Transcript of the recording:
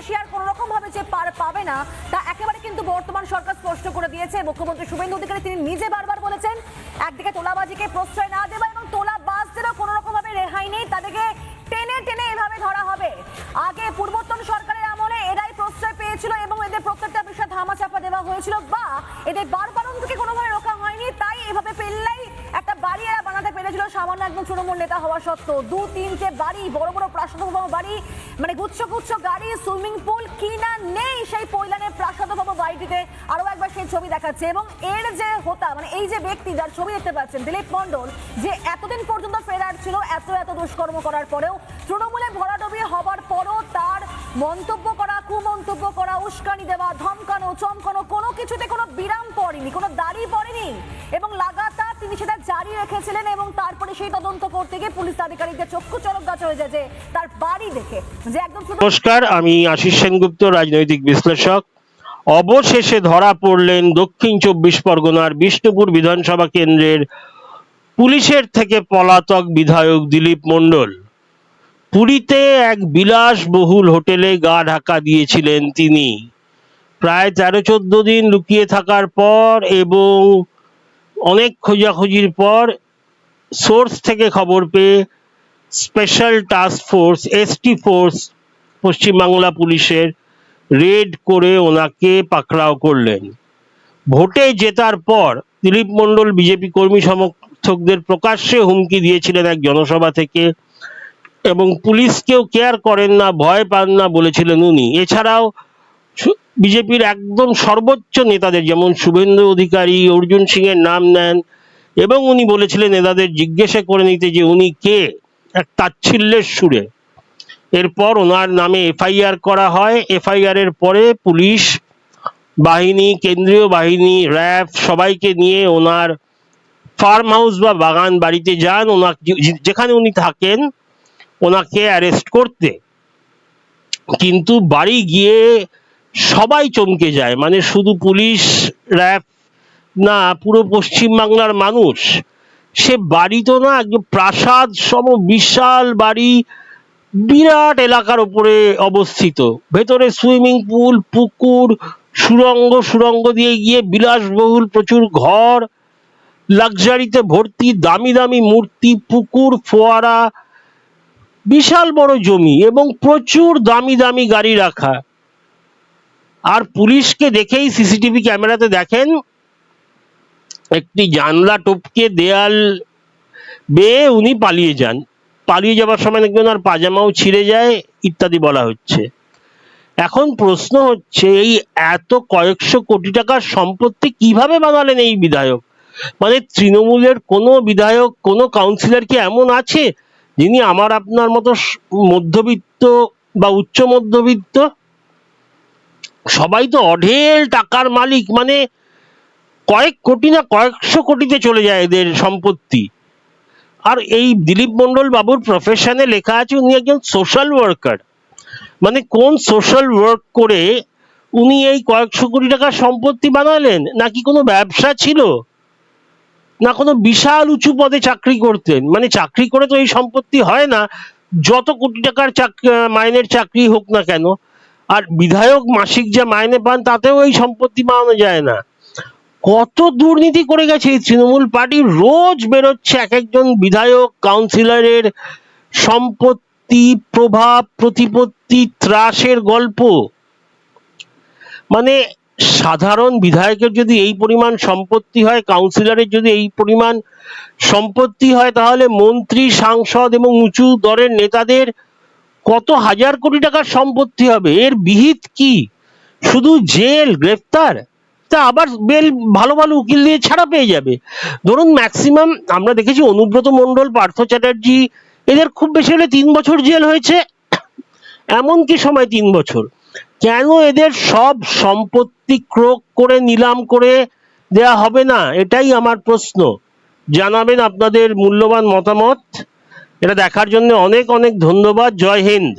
সে আর কোনো রকম ভাবে যে পার পাবে না তা একেবারে কিন্তু বর্তমান সরকার স্পষ্ট করে দিয়েছে। মুখ্যমন্ত্রী শুভেন্দু অধিকারী তিনি নিজে বারবার বলেছেন একদিকে তোলাবাজিকে প্রশ্রয় না দেওয়া এবং তোলাবাজদেরও কোনো রকম ভাবে রেহাই নেই, তাদেরকে টেনে টেনে এভাবে ধরা হবে। আগে পূর্বতন সরকারের আমলে এরাই প্রশ্রয় পেয়েছিল এবং এদের প্রত্যেকটা বিষয়ে ধামাচাপা দেওয়া হয়েছিল বা এদের বারবারণ থেকে কোনোভাবে রোকা হয়নি, তাই এভাবে পেললেই একটা বাড়ি এরা বানাতে পেরেছিল সামান্য একদম তৃণমূল নেতা হওয়া সত্ত্বেও। 2-3টে বাড়ি, বড় বড় প্রাসাদভবন বাড়ি, মানে গুচ্ছ গুচ্ছ গাড়ি, সুইমিং পুল কি না নেই সেই পৈলানের প্রাসাদভবন বাড়িটিতে। আরো একবার সেই ছবি দেখাচ্ছে এবং এর যে হোতা মানে এই যে ব্যক্তি যার ছবি দেখতে পাচ্ছেন দিলীপ মণ্ডল, যে এতদিন পর্যন্ত ফেরার ছিল এত দুষ্কর্ম করার পরেও, তৃণমূলে ভরাডুবি হবার পরও তার মন্তব্য করা, কুমন্তব্য করা, উস্কানি দেওয়া, ধমকানো, চমকানো কোনো কিছুতে কোনো বিরাম পড়েনি, কোনো দাড়ি পড়েনি এবং লাগাতার তিনি সেটা জারি রেখেছিলেন। এবং তারপরে সেই তদন্ত করতে গিয়ে পুলিশ আধিকারিকদের চক্ষু চড়ক গাছ হয়ে যায় যে তার বাড়ি দেখে যে একদম। নমস্কার, আমি আশিস সেনগুপ্ত, রাজনৈতিক বিশ্লেষক। অবশেষে ধরা পড়লেন দক্ষিণ 24 পরগনার বিষ্ণুপুর বিধানসভা কেন্দ্রের পুলিশের থেকে পলাতক বিধায়ক দিলীপ মণ্ডল। পুরীতে এক বিলাসবহুল হোটেলে গা ঢাকা দিয়েছিলেন তিনি। প্রায় 13-14 দিন লুকিয়ে থাকার পর এবং অনেক খোঁজাখুঁজির পর সোর্স থেকে খবর পেয়ে special task force ST force Paschimbangla পুলিশের রেড করে ওনাকে পাকড়াও করলেন। ভোটে জেতার পর দিলীপ মণ্ডল বিজেপি কর্মী সমর্থকদের প্রকাশ্যে হুমকি দিয়েছিলেন এক জনসভা থেকে এবং পুলিশকেও কেয়ার করেন না, ভয় পান না বলেছিলেন উনি। এছাড়াও বিজেপির একদম সর্বোচ্চ নেতাদের যেমন শুভেন্দু অধিকারী, অর্জুন সিং এর নাম নেন এবং উনি বলেছিলেন নেতাদের জিজ্ঞাসা করে নিতে যে উনি কে, এক তাচ্ছিল্যের সুরে। এরপর ওনার নামে এফআইআর করা হয়। এফআইআর এর পরে পুলিশ বাহিনী, কেন্দ্রীয় বাহিনী, র্যাব সবাইকে নিয়ে ওনার ফার্ম হাউস বা বাগান বাড়িতে যান, যেখানে উনি থাকেন ওনাকে অ্যারেস্ট করতে। কিন্তু বাড়ি গিয়ে সবাই চমকে যায়, মানে শুধু পুলিশ র্যাব না, পুরো পশ্চিমবাংলার মানুষ। সে বাড়ি তো না, একদম প্রাসাদ সম বিশাল বাড়ি, বিরাট এলাকার উপরে অবস্থিত। ভেতরে সুইমিং পুল, পুকুর, সুড়ঙ্গ দিয়ে গিয়ে বিলাসবহুল প্রচুর ঘর, লাক্সারিতে ভর্তি, দামি দামি মূর্তি, পুকুর, ফোয়ারা, বিশাল বড় জমি এবং প্রচুর দামি দামি গাড়ি রাখা। আর পুলিশকে দেখেই সিসিটিভি ক্যামেরাতে দেখেন একটি জানলা টপকে দেয়াল বেয়ে উনি পালিয়ে যান। পালিয়ে যাবার সময় দেখবেন আর পাজামাও ছিঁড়ে যায় ইত্যাদি বলা হচ্ছে। এখন প্রশ্ন হচ্ছে, এই এত কয়েকশো কোটি টাকার সম্পত্তি কিভাবে বানালেন এই বিধায়ক? মানে তৃণমূলের কোনো বিধায়ক, কোনো কাউন্সিলর কি এমন আছে যিনি আমার আপনার মতো মধ্যবিত্ত বা উচ্চ মধ্যবিত্ত? সবাই তো অঢেল টাকার মালিক, মানে কয়েক কোটি না কয়েকশো কোটিতে চলে যায় এদের সম্পত্তি। আর এই দিলীপ মণ্ডল বাবুর প্রফেশনে লেখা আছে উনি একজন সোশ্যাল ওয়ার্কার। মানে কোন সোশ্যাল ওয়ার্ক করে উনি এই কয়েকশো কোটি টাকার সম্পত্তি বানালেন? নাকি কোনো ব্যবসা ছিল, না কোনো বিশাল উঁচু পদে চাকরি করতেন? মানে চাকরি করে তো এই সম্পত্তি হয় না, যত কোটি টাকার মাইনের চাকরি হোক না কেন। আর বিধায়ক মাসিক যা মাইনে পান তাতেও এই সম্পত্তি বানানো যায় না। কত দুর্নীতি করে গেছে এই তৃণমূল পার্টি। রোজ বেরোচ্ছে এক একজন বিধায়ক, কাউন্সিলরের সম্পত্তি, প্রভাব, প্রতিপত্তি, ত্রাসের গল্প। মানে সাধারণ বিধায়কের যদি এই পরিমাণ সম্পত্তি হয়, কাউন্সিলরের যদি এই পরিমাণ সম্পত্তি হয়, তাহলে মন্ত্রী, সাংসদ এবং উঁচু দরের নেতাদের কত হাজার কোটি টাকার সম্পত্তি হবে। এর বিহিত কি? শুধু জেল, গ্রেফতার, তা আবার বেল ভালো ভালো উকিল দিয়ে ছাড়া পেয়ে যাবে। ধরুন ম্যাক্সিমাম আমরা দেখেছি অনুব্রত মণ্ডল, পার্থ চ্যাটার্জি, এদের খুব বেশি হলে 3 বছর জেল হয়েছে, এমনকি সময় 3 বছর। কেন এদের সব সম্পত্তি ক্রোক করে নিলাম করে দেয়া হবে না? এটাই আমার প্রশ্ন। জানাবেন আপনাদের মূল্যবান মতামত। এটা দেখার জন্য অনেক অনেক ধন্যবাদ। জয় হিন্দ।